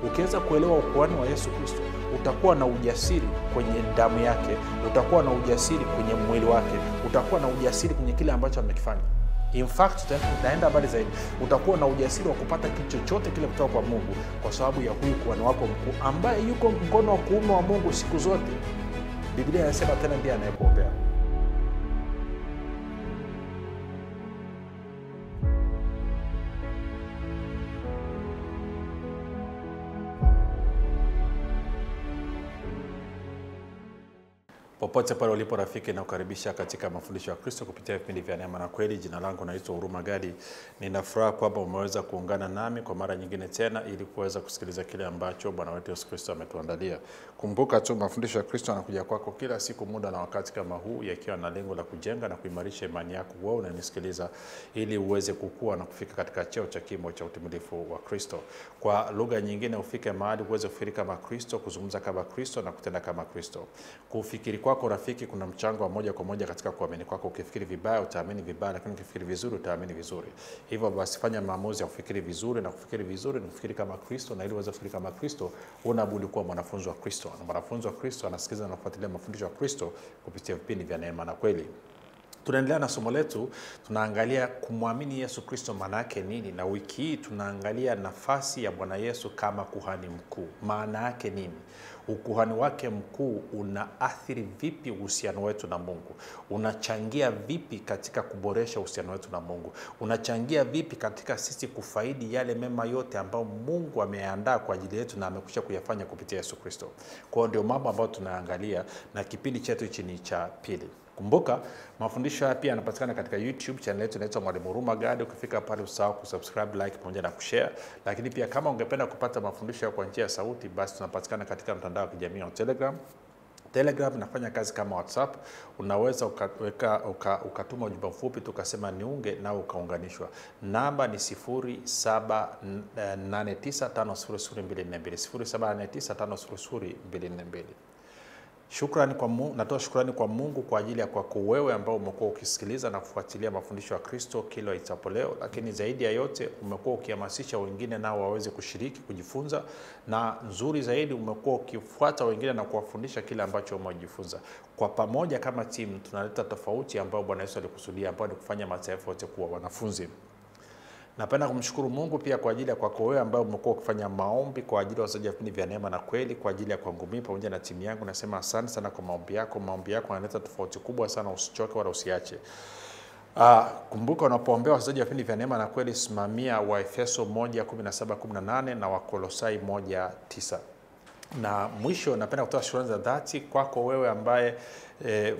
Ukiweza kuelewa ukuhani wa Yesu Kristo, utakuwa na ujasiri kwenye damu yake, utakuwa na ujasiri kwenye mwili wake, utakuwa na ujasiri kwenye kile ambacho amekifanya. In fact, utaenda mbali zaidi, utakuwa na ujasiri wa kupata kitu chochote kile kutoka kwa Mungu kwa sababu ya huyu kuhani wako mkuu ambaye yuko mkono wa kuume wa Mungu siku zote. Biblia inasema tena ndiye anayekuombea. Popote pale ulipo rafiki, na kukaribisha katika mafundisho ya Kristo kupitia vipindi vya neema na kweli. Jina langu naitwa Huruma Gadi. Ninafuraha kwamba umeweza kuungana nami kwa mara nyingine tena ili kuweza kusikiliza kile ambacho Bwana wetu Yesu Kristo ametuandalia. Kumbuka tu mafundisho ya Kristo yanakuja kwako kila siku, muda na wakati kama huu, yakiwa na lengo la kujenga na kuimarisha imani yako wewe unanisikiliza, ili uweze kukua na kufika katika cheo cha kimo cha utimilifu wa Kristo. Kwa lugha nyingine, ufike mahali uweze kufikiri kama Kristo, kuzungumza kama Kristo na kutenda kama Kristo. Kufikiri kwako rafiki kuna mchango wa moja kwa moja katika kuamini kwako. Ukifikiri vibaya utaamini vibaya, lakini ukifikiri vizuri utaamini vizuri. Hivyo basi fanya maamuzi ya kufikiri vizuri, na kufikiri vizuri ni kufikiri kama Kristo, na ili uweze kufikiri kama Kristo unabudi kuwa mwanafunzi wa Kristo. Na mwanafunzi wa Kristo anasikiliza na kufuatilia mafundisho ya Kristo kupitia vipindi vya neema na kweli. Tunaendelea na somo letu, tunaangalia kumwamini Yesu Kristo maana yake nini, na wiki hii tunaangalia nafasi ya Bwana Yesu kama kuhani mkuu. Maana yake nini? Ukuhani wake mkuu unaathiri vipi uhusiano wetu na Mungu? Unachangia vipi katika kuboresha uhusiano wetu na Mungu? Unachangia vipi katika sisi kufaidi yale mema yote ambayo Mungu ameandaa kwa ajili yetu na amekwisha kuyafanya kupitia Yesu Kristo? Kwa hiyo ndio mambo ambayo tunaangalia, na kipindi chetu hichi ni cha pili. Kumbuka mafundisho haya pia yanapatikana katika YouTube channel yetu inaitwa Mwalimu Huruma Gadi. Ukifika pale usahau kusubscribe, like pamoja na kushare. Lakini pia kama ungependa kupata mafundisho kwa njia ya sauti, basi tunapatikana katika mtandao wa kijamii wa Telegram. Telegram inafanya kazi kama WhatsApp. Unaweza ukatuma ujumbe mfupi tukasema niunge na ukaunganishwa. Namba ni 0789500242 0789500242. Shukrani kwa Mungu, natoa shukrani kwa Mungu kwa ajili ya kwako wewe ambao umekuwa ukisikiliza na kufuatilia mafundisho ya Kristo kila itapo leo, lakini zaidi ya yote umekuwa ukihamasisha wengine nao waweze kushiriki, kujifunza, na nzuri zaidi umekuwa ukifuata wengine na kuwafundisha kile ambacho umejifunza. Kwa pamoja kama timu tunaleta tofauti ambayo Bwana Yesu alikusudia, ambayo ni kufanya mataifa yote kuwa wanafunzi. Napenda kumshukuru Mungu pia kwa ajili ya kwako wewe ambao umekuwa ukifanya maombi kwa ajili ya wasaji vipindi vya neema na kweli, kwa ajili ya kwangu mimi pamoja na timu yangu. Nasema asante sana kwa maombi yako. Maombi yako yanaleta tofauti kubwa sana, usichoke wala usiache. Kumbuka unapoombea wasaji vipindi vya neema na kweli, simamia Waefeso 1:17-18 na Wakolosai 1:9. Na mwisho napenda kutoa shukrani za dhati kwako wewe ambaye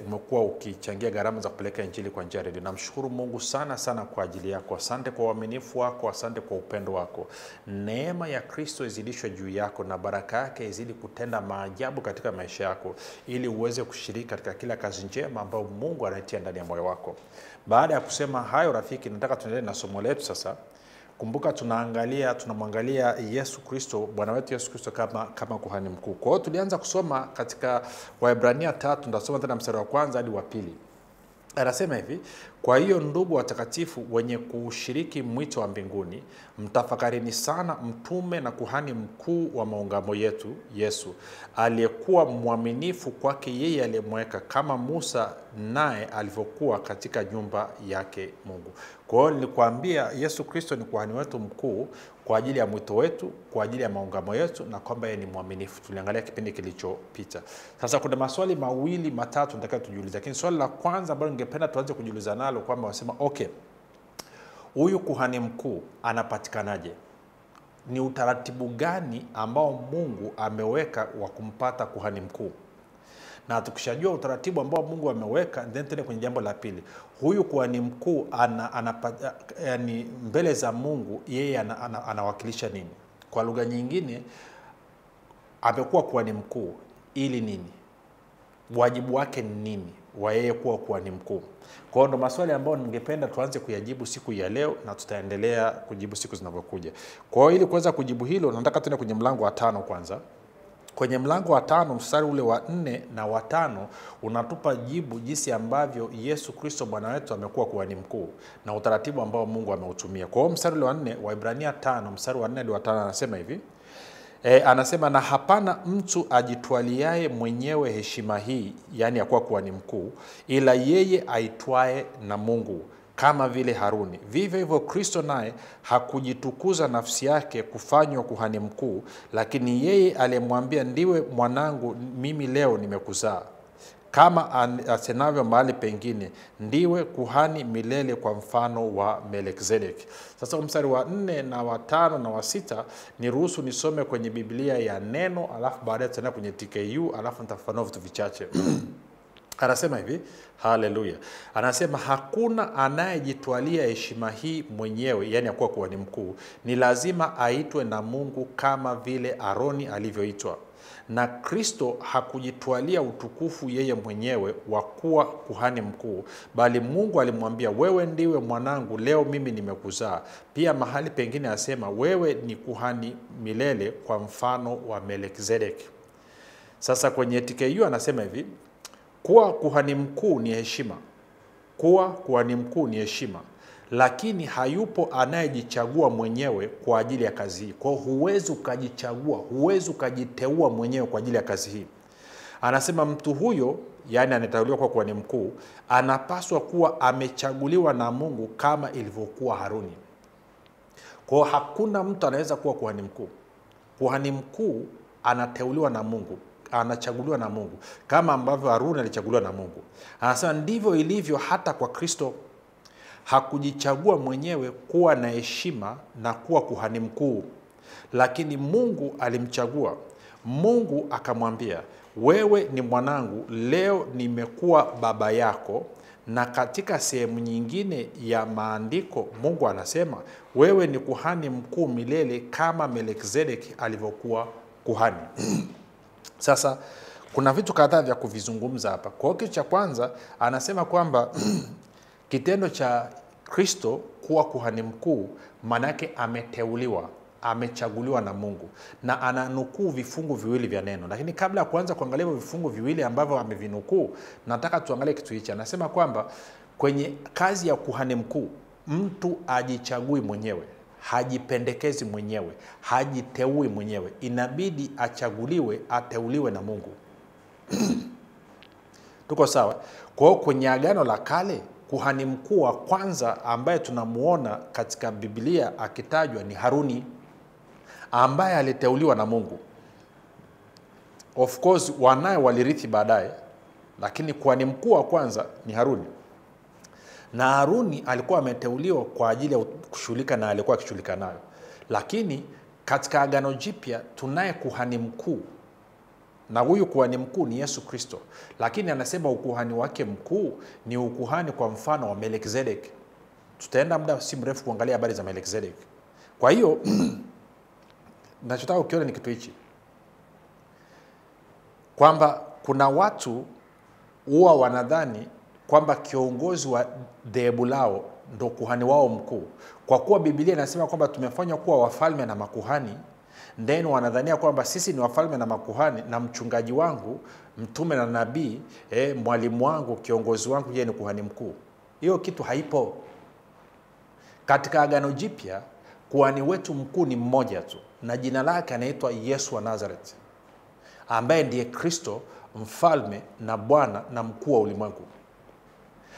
umekuwa ukichangia gharama za kupeleka injili kwa njia ya redio. Namshukuru Mungu sana sana kwa ajili yako. Asante kwa uaminifu wako, asante kwa upendo wako. Neema ya Kristo izidishwe juu yako na baraka yake izidi kutenda maajabu katika maisha yako, ili uweze kushiriki katika kila kazi njema ambayo Mungu anaitia ndani ya moyo wako. Baada ya kusema hayo rafiki, nataka tuendelee na somo letu sasa. Kumbuka tunamwangalia Yesu Kristo, Bwana wetu Yesu Kristo kama kuhani mkuu. Kwa hiyo tulianza kusoma katika Waebrania 3, tutasoma tena mstari wa 1 hadi wa 2. Anasema hivi: kwa hiyo ndugu watakatifu wenye kushiriki mwito wa mbinguni, mtafakarini sana mtume na kuhani mkuu wa maungamo yetu Yesu, aliyekuwa mwaminifu kwake yeye aliyemweka, kama Musa naye alivyokuwa katika nyumba yake Mungu. Kwa hiyo nilikwambia Yesu Kristo ni kuhani wetu mkuu kwa ajili ya mwito wetu, kwa ajili ya maungamo yetu, na kwamba yeye ni mwaminifu. Tuliangalia kipindi kilichopita. Sasa kuna maswali mawili matatu nataka tujiulize. Lakini swali la kwanza ambalo ningependa tuanze kujiuliza nalo kwamba wasema okay, huyu kuhani mkuu anapatikanaje? Ni utaratibu gani ambao Mungu ameweka wa kumpata kuhani mkuu? Na tukishajua utaratibu ambao Mungu ameweka, then tena kwenye jambo la pili, huyu kuhani mkuu yani mbele za Mungu yeye anawakilisha nini? Kwa lugha nyingine, amekuwa kuhani mkuu ili nini? Wajibu wake ni nini wa yeye kuwa kuhani mkuu? Kwa hiyo ndo maswali ambayo ningependa tuanze kuyajibu siku ya leo, na tutaendelea kujibu siku zinavyokuja. Kwa hiyo ili kuweza kujibu hilo, nataka tuende kwenye mlango wa 5 kwanza. Kwenye mlango wa 5 mstari ule wa 4 na wa 5 unatupa jibu jinsi ambavyo Yesu Kristo Bwana wetu amekuwa kuhani mkuu na utaratibu ambao Mungu ameutumia. Kwa hiyo mstari ule wa 4 wa Waebrania 5 mstari wa 4 hadi wa 5 anasema hivi: Anasema na hapana mtu ajitwaliaye mwenyewe heshima hii, yani ya kuwa ni mkuu, ila yeye aitwaye na Mungu, kama vile Haruni. Vivyo hivyo Kristo naye hakujitukuza nafsi yake kufanywa kuhani mkuu, lakini yeye aliyemwambia, ndiwe mwanangu, mimi leo nimekuzaa. Kama asenavyo mahali pengine, ndiwe kuhani milele kwa mfano wa Melkizedeki. Sasa mstari wa 4 na wa 5 na wa 6 niruhusu nisome kwenye Biblia ya Neno, alafu baadaye tena kwenye TKU, alafu nitafafanua vitu vichache. Anasema hivi, haleluya. Anasema hakuna anayejitwalia heshima hii mwenyewe, yani ya kuwa ni mkuu, ni lazima aitwe na Mungu kama vile Aroni alivyoitwa. Na Kristo hakujitwalia utukufu yeye mwenyewe wa kuwa kuhani mkuu, bali Mungu alimwambia, wewe ndiwe mwanangu, leo mimi nimekuzaa. Pia mahali pengine asema, wewe ni kuhani milele kwa mfano wa Melkizedeki. Sasa kwenye TKU anasema hivi, kuwa kuhani mkuu ni heshima. Kuwa kuhani mkuu ni heshima, lakini hayupo anayejichagua mwenyewe kwa ajili ya kazi hii. Kwa huwezi ukajichagua, huwezi ukajiteua mwenyewe kwa ajili ya kazi hii. Anasema mtu huyo, yani anateuliwa kwa kuhani mkuu, anapaswa kuwa amechaguliwa na Mungu kama ilivyokuwa Haruni. Kwa hakuna mtu anaweza kuwa kuhani mkuu. Kuhani mkuu anateuliwa na Mungu, anachaguliwa na Mungu kama ambavyo Haruni alichaguliwa na Mungu. Anasema ndivyo ilivyo hata kwa Kristo. Hakujichagua mwenyewe kuwa na heshima na kuwa kuhani mkuu, lakini Mungu alimchagua. Mungu akamwambia, wewe ni mwanangu, leo nimekuwa baba yako. Na katika sehemu nyingine ya maandiko Mungu anasema, wewe ni kuhani mkuu milele kama Melkizedeki alivyokuwa kuhani. Sasa kuna vitu kadhaa vya kuvizungumza hapa. Kwa kitu cha kwanza anasema kwamba kitendo cha Kristo kuwa kuhani mkuu maana yake ameteuliwa, amechaguliwa na Mungu, na ananukuu vifungu viwili vya neno. Lakini kabla ya kuanza kuangalia vifungu viwili ambavyo amevinukuu, nataka tuangalie kitu hichi. Anasema kwamba kwenye kazi ya kuhani mkuu mtu ajichagui mwenyewe, hajipendekezi mwenyewe, hajiteui mwenyewe. Inabidi achaguliwe, ateuliwe na Mungu. Tuko sawa? Kwa hiyo kwenye Agano la Kale kuhani mkuu wa kwanza ambaye tunamuona katika Biblia akitajwa ni Haruni, ambaye aliteuliwa na Mungu. Of course wanae walirithi baadaye, lakini kuhani mkuu wa kwanza ni Haruni. Na Haruni alikuwa ameteuliwa kwa ajili ya kushughulika na alikuwa akishughulika nayo. Lakini katika Agano Jipya tunaye kuhani mkuu, na huyu kuhani mkuu ni Yesu Kristo. Lakini anasema ukuhani wake mkuu ni ukuhani kwa mfano wa Melkizedeki. Tutaenda muda si mrefu kuangalia habari za Melkizedeki. Kwa hiyo nachotaka ukiona ni kitu hichi, kwamba kuna watu huwa wanadhani kwamba kiongozi wa dhehebu lao ndo kuhani wao mkuu. Kwa kuwa Biblia inasema kwamba tumefanywa kuwa wafalme na makuhani, then wanadhania kwamba sisi ni wafalme na makuhani, na mchungaji wangu, mtume na nabii, mwalimu wangu, kiongozi wangu, yeye ni kuhani mkuu. Hiyo kitu haipo. Katika Agano Jipya kuhani wetu mkuu ni mmoja tu, na jina lake anaitwa Yesu wa Nazareth, ambaye ndiye Kristo, mfalme na Bwana na mkuu wa ulimwengu.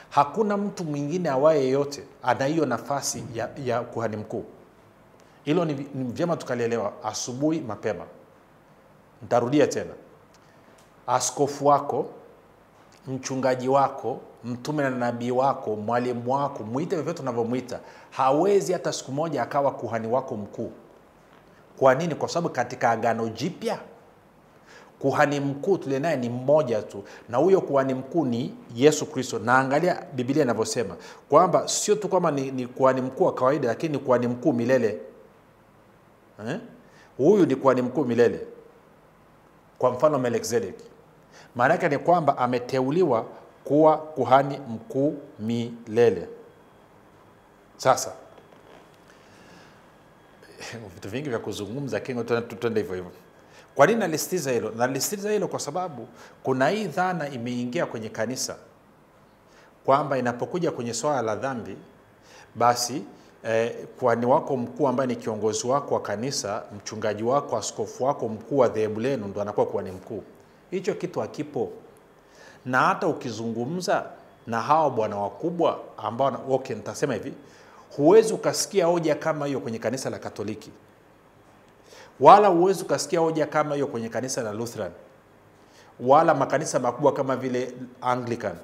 Hakuna mtu mwingine awaye yote ana hiyo nafasi ya kuhani mkuu. Hilo ni vyema tukalielewa asubuhi mapema. Nitarudia tena. Askofu wako, mchungaji wako, mtume na nabii wako, mwalimu wako, muite vyovyote unavyomuita, hawezi hata siku moja akawa kuhani wako mkuu. Kwa nini? Kwa sababu katika Agano Jipya kuhani mkuu tule naye ni mmoja tu, na huyo kuhani mkuu ni Yesu Kristo. Na angalia Biblia inavyosema kwamba sio tu kama ni kuhani mkuu wa kawaida, lakini ni kuhani mkuu milele. Huyu ni kuhani mkuu milele kwa mfano Melkizedeki. Maana yake ni kwamba ameteuliwa kuwa kuhani mkuu milele. Sasa vitu vingi vya kuzungumza, lakini tuende hivyo hivyo. Kwa nini nalisitiza hilo? Nalisitiza hilo kwa sababu kuna hii dhana imeingia kwenye kanisa kwamba inapokuja kwenye swala la dhambi, basi kuhani wako mkuu ambaye ni kiongozi wako wa kanisa, mchungaji wako, askofu wako mkuu wa dhehebu lenu ndo anakuwa kuhani mkuu. Hicho kitu hakipo. Na hata ukizungumza na hao bwana wakubwa ambao nitasema hivi, huwezi ukasikia hoja kama hiyo kwenye kanisa la Katoliki. Wala huwezi ukasikia hoja kama hiyo kwenye kanisa la Lutheran. Wala makanisa makubwa kama vile Anglican,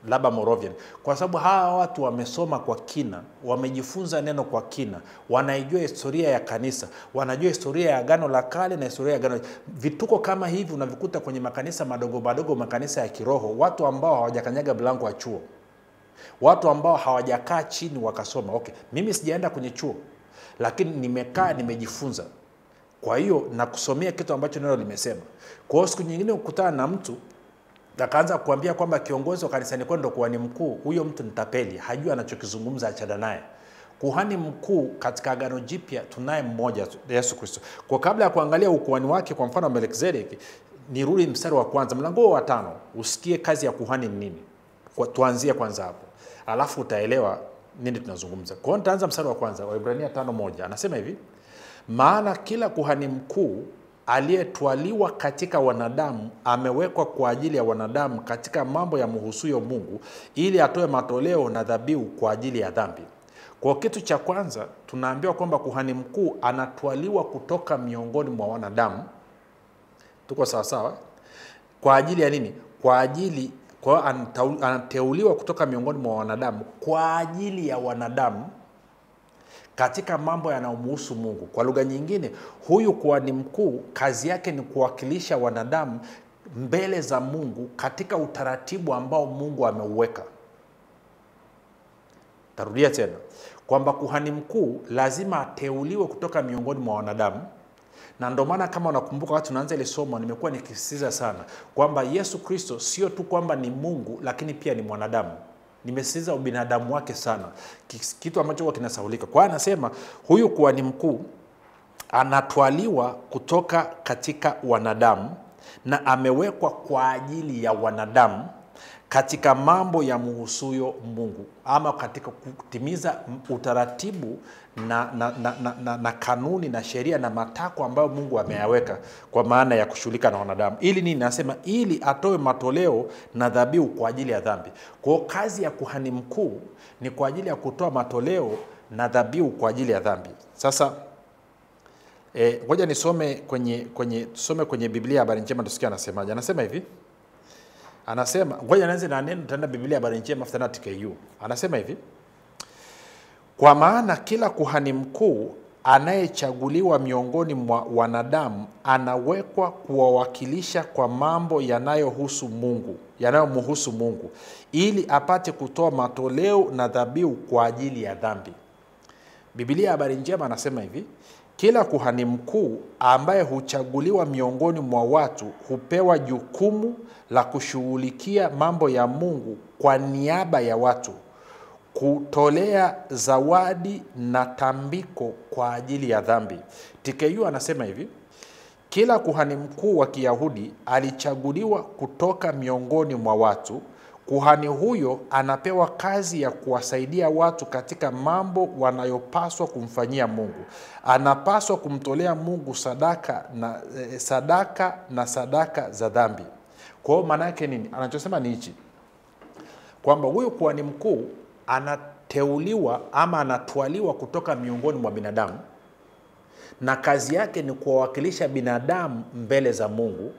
labda Moravian. Kwa sababu hawa watu wamesoma kwa kina, wamejifunza neno kwa kina, wanaijua historia ya kanisa, wanajua historia ya Agano la Kale na historia ya Agano. Vituko kama hivi unavikuta kwenye makanisa madogo madogo, makanisa ya kiroho, watu ambao hawajakanyaga mlango wa chuo. Watu ambao hawajakaa chini wakasoma. Okay, mimi sijaenda kwenye chuo, lakini nimekaa nimejifunza. Kwa hiyo na kusomea kitu ambacho neno limesema. Kwa hiyo siku nyingine ukutana na mtu akaanza kuambia kwamba kiongozi wa kanisani kwenu ndo kuhani mkuu, huyo mtu ni tapeli, hajui anachokizungumza, achana naye. Kuhani mkuu katika Agano Jipya tunaye mmoja tu, Yesu Kristo. Kwa kabla ya kuangalia ukuhani wake kwa mfano Melkizedeki, nirudi mstari wa kwanza, mlango wa 5, usikie kazi ya kuhani ni nini. Tuanzie kwanza hapo. Alafu utaelewa nini tunazungumza. Kwa hiyo nitaanza mstari wa kwanza, Waebrania 5:1. Anasema hivi: maana kila kuhani mkuu aliyetwaliwa katika wanadamu amewekwa kwa ajili ya wanadamu katika mambo ya mhusuyo Mungu, ili atoe matoleo na dhabihu kwa ajili ya dhambi. Kwa kitu cha kwanza tunaambiwa kwamba kuhani mkuu anatwaliwa kutoka miongoni mwa wanadamu. Tuko sawa sawa? Kwa ajili ya nini? Kwa anateuliwa kutoka miongoni mwa wanadamu kwa ajili ya wanadamu katika mambo yanayomhusu Mungu. Kwa lugha nyingine, huyu kuhani mkuu kazi yake ni kuwakilisha wanadamu mbele za Mungu katika utaratibu ambao Mungu ameuweka. Tarudia tena kwamba kuhani mkuu lazima ateuliwe kutoka miongoni mwa wanadamu. Na ndio maana kama unakumbuka wakati tunaanza ile somo nimekuwa nikisisitiza sana kwamba Yesu Kristo sio tu kwamba ni Mungu lakini pia ni mwanadamu. Nimesisitiza ubinadamu wake sana, kitu ambacho huwa kinasahulika. Kwa hiyo anasema huyu kuhani mkuu anatwaliwa kutoka katika wanadamu na amewekwa kwa ajili ya wanadamu katika mambo ya mhusuyo Mungu, ama katika kutimiza utaratibu na kanuni na sheria na matakwa ambayo Mungu ameyaweka kwa maana ya kushughulika na wanadamu. Ili nini? Nasema ili atoe matoleo na dhabihu kwa ajili ya dhambi. Kwa hiyo kazi ya kuhani mkuu ni kwa ajili ya kutoa matoleo na dhabihu kwa ajili ya dhambi. Sasa ngoja nisome kwenye Biblia Habari Njema tusikie anasemaje. Anasema hivi. Anasema ngoja nianze na neno tena Biblia Habari Njema futa TKU. Anasema hivi: kwa maana kila kuhani mkuu anayechaguliwa miongoni mwa wanadamu anawekwa kuwawakilisha kwa mambo yanayomhusu Mungu, ili apate kutoa matoleo na dhabihu kwa ajili ya dhambi. Biblia Habari Njema anasema hivi: kila kuhani mkuu ambaye huchaguliwa miongoni mwa watu hupewa jukumu la kushughulikia mambo ya Mungu kwa niaba ya watu, kutolea zawadi na tambiko kwa ajili ya dhambi. TKU anasema hivi: kila kuhani mkuu wa Kiyahudi alichaguliwa kutoka miongoni mwa watu. Kuhani huyo anapewa kazi ya kuwasaidia watu katika mambo wanayopaswa kumfanyia Mungu. Anapaswa kumtolea Mungu sadaka na sadaka za dhambi. Kwa hiyo maana yake nini? Anachosema ni hichi, kwamba huyo kuhani mkuu anateuliwa ama anatwaliwa kutoka miongoni mwa binadamu, na kazi yake ni kuwawakilisha binadamu mbele za Mungu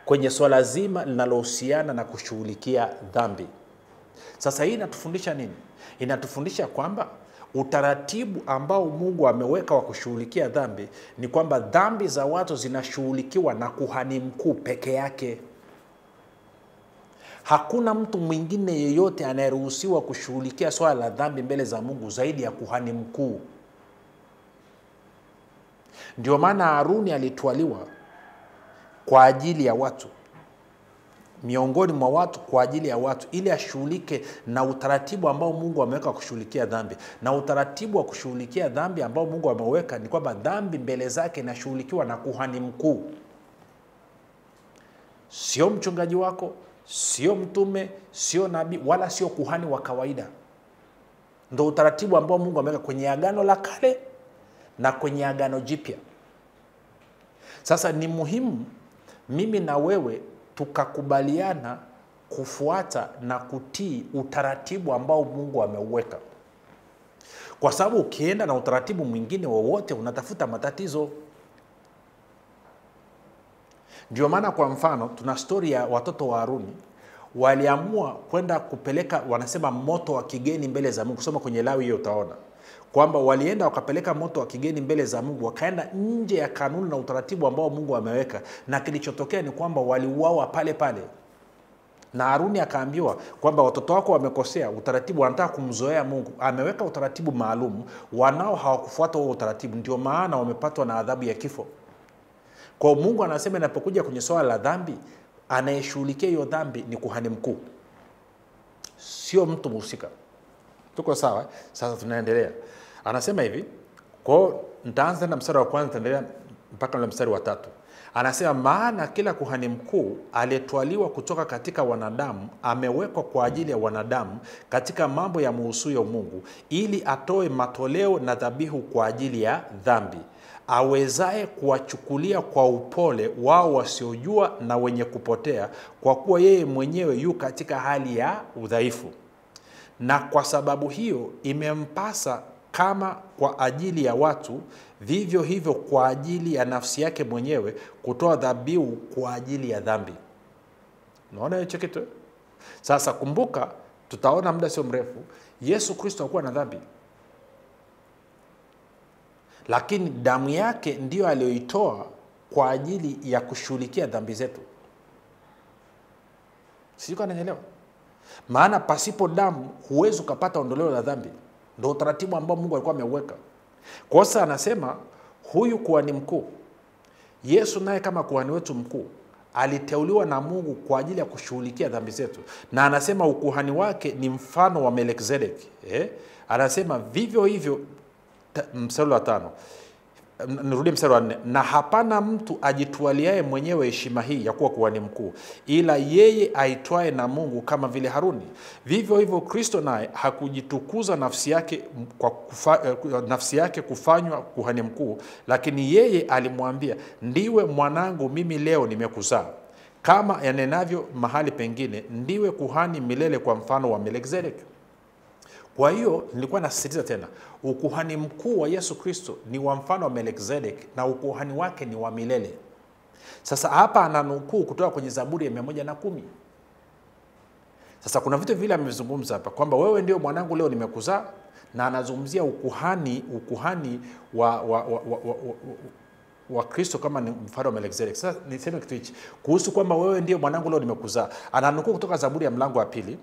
kwenye swala zima linalohusiana na kushughulikia dhambi. Sasa hii inatufundisha nini? Inatufundisha kwamba utaratibu ambao Mungu ameweka wa kushughulikia dhambi ni kwamba dhambi za watu zinashughulikiwa na kuhani mkuu peke yake. Hakuna mtu mwingine yeyote anayeruhusiwa kushughulikia swala la dhambi mbele za Mungu zaidi ya kuhani mkuu. Ndio maana Haruni alitwaliwa kwa ajili ya watu, miongoni mwa watu, kwa ajili ya watu, ili ashughulike na utaratibu ambao Mungu ameweka kushughulikia dhambi. Na utaratibu wa kushughulikia dhambi ambao Mungu ameweka ni kwamba dhambi mbele zake inashughulikiwa na kuhani mkuu. Sio mchungaji wako, sio mtume, sio nabii, wala sio kuhani wa kawaida. Ndio utaratibu ambao Mungu ameweka kwenye Agano la Kale na kwenye Agano Jipya. Sasa ni muhimu mimi na wewe tukakubaliana kufuata na kutii utaratibu ambao Mungu ameuweka. Kwa sababu ukienda na utaratibu mwingine wowote unatafuta matatizo. Ndio maana kwa mfano tuna story ya watoto wa Haruni waliamua kwenda kupeleka, wanasema, moto wa kigeni mbele za Mungu. Soma kwenye Lawi hiyo utaona kwamba walienda wakapeleka moto wa kigeni mbele za Mungu, wakaenda nje ya kanuni na utaratibu ambao Mungu ameweka, na kilichotokea ni kwamba waliuawa pale pale. Na Haruni akaambiwa kwamba watoto wako wamekosea utaratibu, wanataka kumzoea Mungu. Ameweka utaratibu maalum, wanao hawakufuata huo utaratibu, ndio maana wamepatwa na adhabu ya kifo. Kwa Mungu anasema inapokuja kwenye swala la dhambi, anayeshughulikia hiyo dhambi ni kuhani mkuu, sio mtu mhusika. Tuko sawa? Sasa tunaendelea. Anasema hivi, kwa nitaanza na mstari wa kwanza nitaendelea mpaka na mstari wa 3. Anasema maana kila kuhani mkuu aliyetwaliwa kutoka katika wanadamu amewekwa kwa ajili ya wanadamu katika mambo ya muhusuyo Mungu, ili atoe matoleo na dhabihu kwa ajili ya dhambi, awezaye kuwachukulia kwa upole wao wasiojua na wenye kupotea, kwa kuwa yeye mwenyewe yu katika hali ya udhaifu. Na kwa sababu hiyo imempasa kama kwa ajili ya watu, vivyo hivyo kwa ajili ya nafsi yake mwenyewe kutoa dhabihu kwa ajili ya dhambi. Unaona hicho kitu? Sasa kumbuka, tutaona muda sio mrefu Yesu Kristo hakuwa na dhambi, lakini damu yake ndiyo aliyoitoa kwa ajili ya kushughulikia dhambi zetu. Sio kana nielewa? Maana pasipo damu huwezi kupata ondoleo la dhambi. Ndio utaratibu ambao Mungu alikuwa ameuweka. Kwa sababu anasema huyu kuhani mkuu Yesu, naye kama kuhani wetu mkuu, aliteuliwa na Mungu kwa ajili ya kushughulikia dhambi zetu. Na anasema ukuhani wake ni mfano wa Melkizedeki. Anasema vivyo hivyo, mstari wa 5. Nirudie mstari wa 4. Na hapana mtu ajitwaliaye mwenyewe heshima hii ya kuwa kuhani mkuu, ila yeye aitwaye na Mungu kama vile Haruni. Vivyo hivyo Kristo naye hakujitukuza nafsi yake kufanywa kuhani mkuu, lakini yeye alimwambia, ndiwe mwanangu, mimi leo nimekuzaa. Kama yanenavyo mahali pengine, ndiwe kuhani milele kwa mfano wa Melkizedeki. Kwa hiyo nilikuwa nasisitiza tena, ukuhani mkuu wa Yesu Kristo ni wa mfano wa Melkizedeki, na ukuhani wake ni wa milele. Sasa hapa ananukuu kutoka kwenye Zaburi ya 110. Sasa kuna vitu vile amevizungumza hapa kwamba wewe ndio mwanangu leo nimekuzaa, na anazungumzia ukuhani wa Kristo kama ni mfano wa Melkizedeki. Sasa niseme kitu hichi kuhusu kwamba wewe ndio mwanangu leo nimekuzaa. Ananukuu kutoka Zaburi ya mlango wa 2.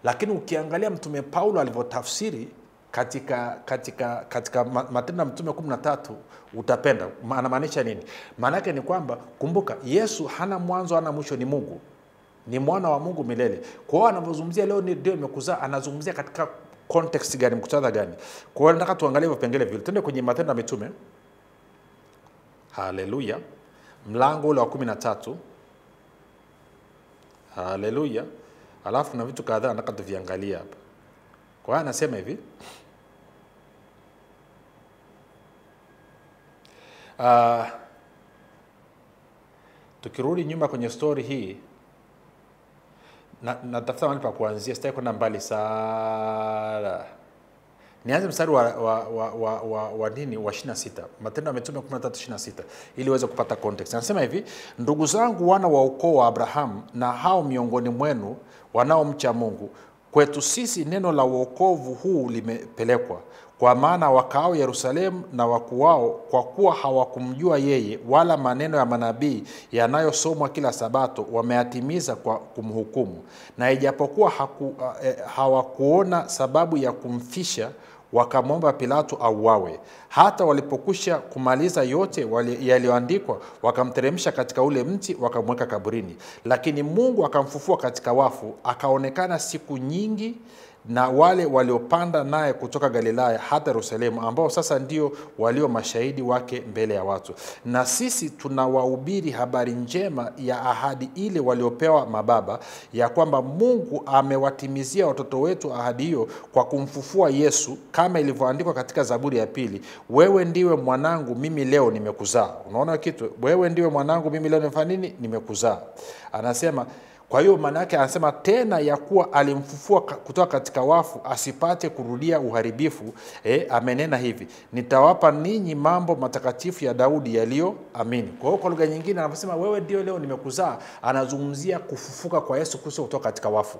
Lakini ukiangalia Mtume Paulo alivyotafsiri katika Matendo ya Mitume 13 utapenda. Anamaanisha nini? Maana yake ni kwamba kumbuka, Yesu hana mwanzo hana mwisho, ni Mungu. Ni mwana wa Mungu milele. Kwa hiyo anapozungumzia leo ndio nimekuzaa, anazungumzia katika context gani, mkutadha gani? Kwa hiyo nataka tuangalie vipengele vile. Twende kwenye Matendo ya Mitume. Haleluya. Mlango ule wa 13. Haleluya. Alafu na vitu kadhaa nataka tuviangalia hapa. Kwa hiyo anasema hivi. Tukirudi nyuma kwenye story hii, natafuta mahali pa kuanzia, sitaki kwenda mbali sana. Nianze mstari wa 26. Matendo ya Mitume 13:26 ili uweze kupata context. Anasema hivi, ndugu zangu wana wa ukoo wa Abrahamu na hao miongoni mwenu wanaomcha Mungu, kwetu sisi neno la wokovu huu limepelekwa, kwa maana wakao Yerusalemu na wakuu wao, kwa kuwa hawakumjua yeye, wala maneno ya manabii yanayosomwa kila Sabato wameatimiza kwa kumhukumu. Na ijapokuwa hawakuona sababu ya kumfisha, wakamwomba Pilato auawe. Hata walipokwisha kumaliza yote yaliyoandikwa, wakamteremsha katika ule mti, wakamweka kaburini. Lakini Mungu akamfufua katika wafu, akaonekana siku nyingi na wale waliopanda naye kutoka Galilaya hata Yerusalemu, ambao sasa ndio walio mashahidi wake mbele ya watu. Na sisi tunawahubiri habari njema ya ahadi ile waliopewa mababa, ya kwamba Mungu amewatimizia watoto wetu ahadi hiyo kwa kumfufua Yesu, kama ilivyoandikwa katika Zaburi ya 2, wewe ndiwe mwanangu, mimi leo nimekuzaa. Unaona kitu? Wewe ndiwe mwanangu, mimi leo nimefanya nini? Nimekuzaa. Anasema, kwa hiyo maana yake anasema tena ya kuwa alimfufua kutoka katika wafu asipate kurudia uharibifu, amenena hivi, nitawapa ninyi mambo matakatifu ya Daudi yaliyoamini. Kwa hiyo kwa lugha nyingine anaposema wewe ndio leo nimekuzaa, anazungumzia kufufuka kwa Yesu Kristo kutoka katika wafu.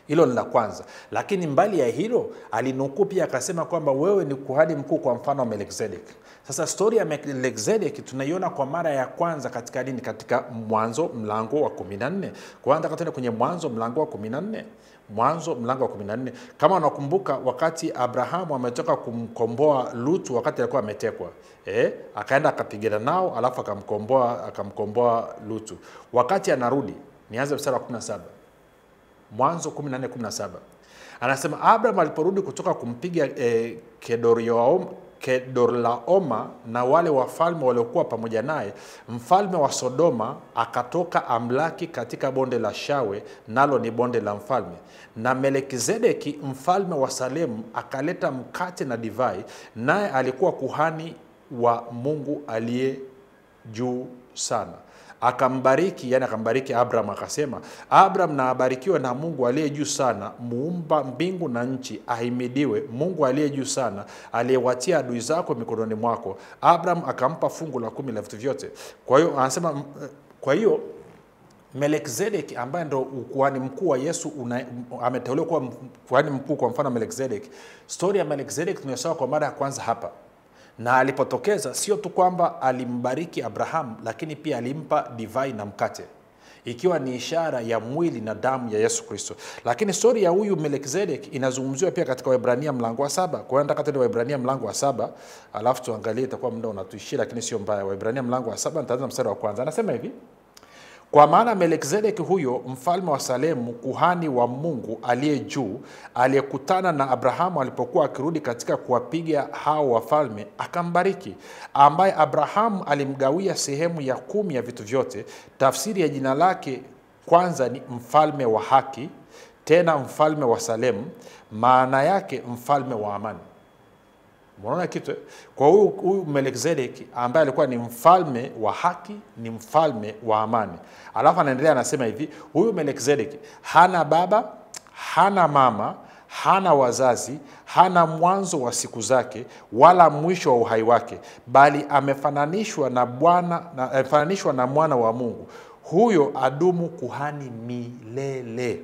Hilo ni la kwanza. Lakini mbali ya hilo, alinukuu pia akasema kwamba wewe ni kuhani mkuu kwa mfano wa Melkizedeki. Sasa story ya Melkizedeki tunaiona kwa mara ya kwanza katika nini? Katika Mwanzo mlango wa 14. Kwa hiyo nataka kwenye Mwanzo mlango wa 14. Mwanzo mlango wa 14. Kama unakumbuka, wakati Abrahamu ametoka kumkomboa Lutu wakati alikuwa ametekwa, akaenda akapigana nao, alafu akamkomboa Lutu. Wakati anarudi, nianze mstari wa 17. Mwanzo 14:17. Anasema Abraham aliporudi kutoka kumpiga Kedorlaoma na wale wafalme waliokuwa pamoja naye, mfalme wa Sodoma akatoka amlaki katika bonde la Shawe, nalo ni bonde la mfalme. Na Melkizedeki mfalme wa Salemu akaleta mkate na divai, naye alikuwa kuhani wa Mungu aliye juu sana. Akambariki, yani akambariki Abraham, akasema, Abraham na abarikiwe na Mungu aliye juu sana, muumba mbingu na nchi, ahimidiwe Mungu aliye juu sana, aliyewatia adui zako mikononi mwako. Abraham akampa fungu la 10 la vitu vyote. Kwa hiyo anasema, kwa hiyo Melkizedeki ambaye ndo kuhani mkuu wa Yesu ameteuliwa kuwa kuhani mkuu kwa mfano Melkizedeki. Story ya Melkizedeki tunasoma kwa mara ya kwanza hapa. Na alipotokeza sio tu kwamba alimbariki Abraham, lakini pia alimpa divai na mkate, ikiwa ni ishara ya mwili na damu ya Yesu Kristo. Lakini story ya huyu Melkizedeki inazungumziwa pia katika Waebrania mlango wa 7. Kwa hiyo nataka tuende Waebrania mlango wa 7, alafu tuangalie, itakuwa muda unatuishia lakini sio mbaya. Waebrania mlango wa 7, nitaanza mstari wa kwanza. Anasema hivi, kwa maana Melkizedeki huyo mfalme wa Salemu, kuhani wa Mungu aliye juu, aliyekutana na Abrahamu alipokuwa akirudi katika kuwapiga hao wafalme, akambariki, ambaye Abrahamu alimgawia sehemu ya 10 ya vitu vyote. Tafsiri ya jina lake kwanza ni mfalme wa haki, tena mfalme wa Salemu, maana yake mfalme wa amani. Unaona kitu? Kwa huyu Melkizedeki ambaye alikuwa ni mfalme wa haki, ni mfalme wa amani. Alafu anaendelea anasema hivi, huyu Melkizedeki hana baba, hana mama, hana wazazi, hana mwanzo wa siku zake wala mwisho wa uhai wake, bali amefananishwa na mwana wa Mungu. Huyo adumu kuhani milele.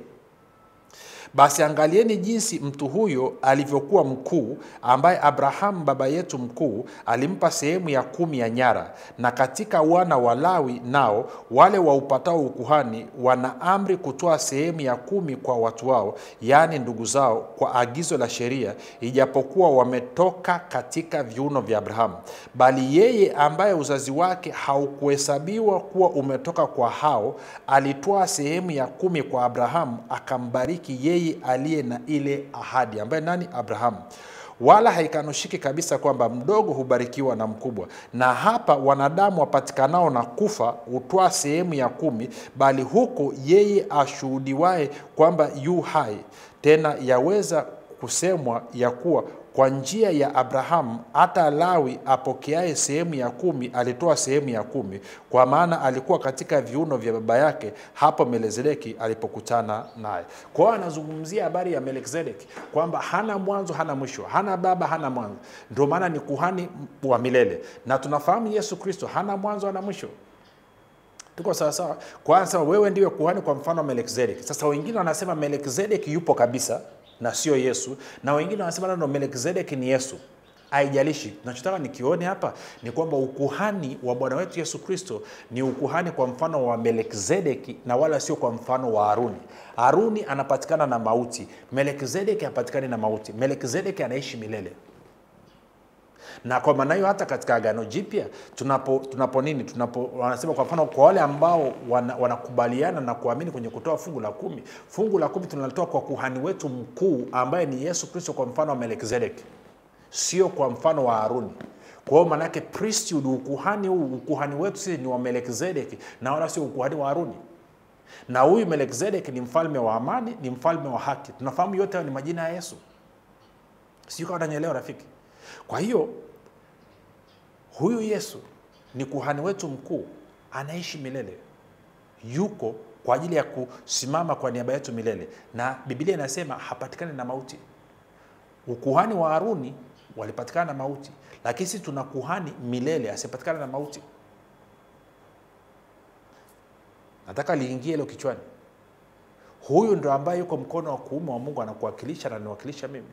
Basi angalieni jinsi mtu huyo alivyokuwa mkuu, ambaye Abrahamu baba yetu mkuu alimpa sehemu ya 10 ya nyara. Na katika wana wa Lawi nao wale waupatao ukuhani wana amri kutoa sehemu ya 10 kwa watu wao, yaani ndugu zao, kwa agizo la sheria, ijapokuwa wametoka katika viuno vya Abrahamu. Bali yeye ambaye uzazi wake haukuhesabiwa kuwa umetoka kwa hao, alitoa sehemu ya 10 kwa Abrahamu, akambariki yeye aliye na ile ahadi, ambaye nani? Abrahamu. Wala haikanushiki kabisa kwamba mdogo hubarikiwa na mkubwa. Na hapa wanadamu wapatikanao na kufa hutoa sehemu ya 10, bali huko yeye ashuhudiwaye kwamba yu hai. Tena yaweza kusemwa ya kuwa kwa njia ya Abrahamu hata Lawi apokeaye sehemu ya 10 alitoa sehemu ya 10, kwa maana alikuwa katika viuno vya baba yake hapo Melkizedeki alipokutana naye. Kwa hiyo anazungumzia habari ya Melkizedeki kwamba hana mwanzo, hana mwisho, hana baba, hana mwanzo. Ndio maana ni kuhani wa milele. Na tunafahamu Yesu Kristo hana mwanzo, hana mwisho. Tuko sawa sawa? Kwanza wewe ndiwe kuhani kwa mfano wa Melkizedeki. Sasa wengine wanasema Melkizedeki yupo kabisa na sio Yesu, na wengine wanasema no, Melkizedeki ni Yesu. Haijalishi. Tunachotaka nikione hapa ni kwamba ukuhani wa Bwana wetu Yesu Kristo ni ukuhani kwa mfano wa Melkizedeki na wala sio kwa mfano wa Haruni. Haruni anapatikana na mauti, Melkizedeki hapatikani na mauti. Melkizedeki anaishi milele. Na kwa maana hiyo hata katika Agano Jipya wanasema kwa mfano kwa wale ambao wanakubaliana na kuamini kwenye kutoa fungu la 10, fungu la 10 tunalitoa kwa kuhani wetu mkuu ambaye ni Yesu Kristo, kwa mfano wa Melkizedeki, sio kwa mfano wa Haruni. Kwa hiyo maana yake priesthood, ukuhani wetu sisi ni wa Melkizedeki na wala sio ukuhani wa Haruni. Na huyu Melkizedeki ni mfalme wa amani, ni mfalme wa haki. Tunafahamu yote hayo ni majina ya Yesu. Sio kama unanielewa rafiki. Kwa hiyo huyu Yesu ni kuhani wetu mkuu, anaishi milele. Yuko kwa ajili ya kusimama kwa niaba yetu milele. Na Biblia inasema hapatikani na mauti. Ukuhani wa Haruni walipatikana na mauti, lakini sisi tuna kuhani milele asipatikana na mauti. Nataka liingie hilo kichwani. Huyu ndio ambaye yuko mkono wa kuume wa Mungu, anakuwakilisha na aniwakilisha mimi.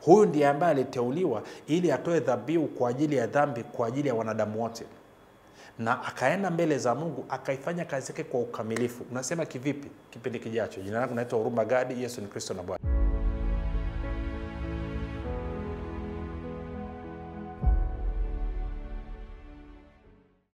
Huyu ndiye ambaye aliteuliwa ili atoe dhabihu kwa ajili ya dhambi, kwa ajili ya wanadamu wote. Na akaenda mbele za Mungu akaifanya kazi yake kwa ukamilifu. Unasema kivipi? Kipindi kijacho. Jina langu naitwa Huruma Gadi. Yesu ni Kristo na Bwana.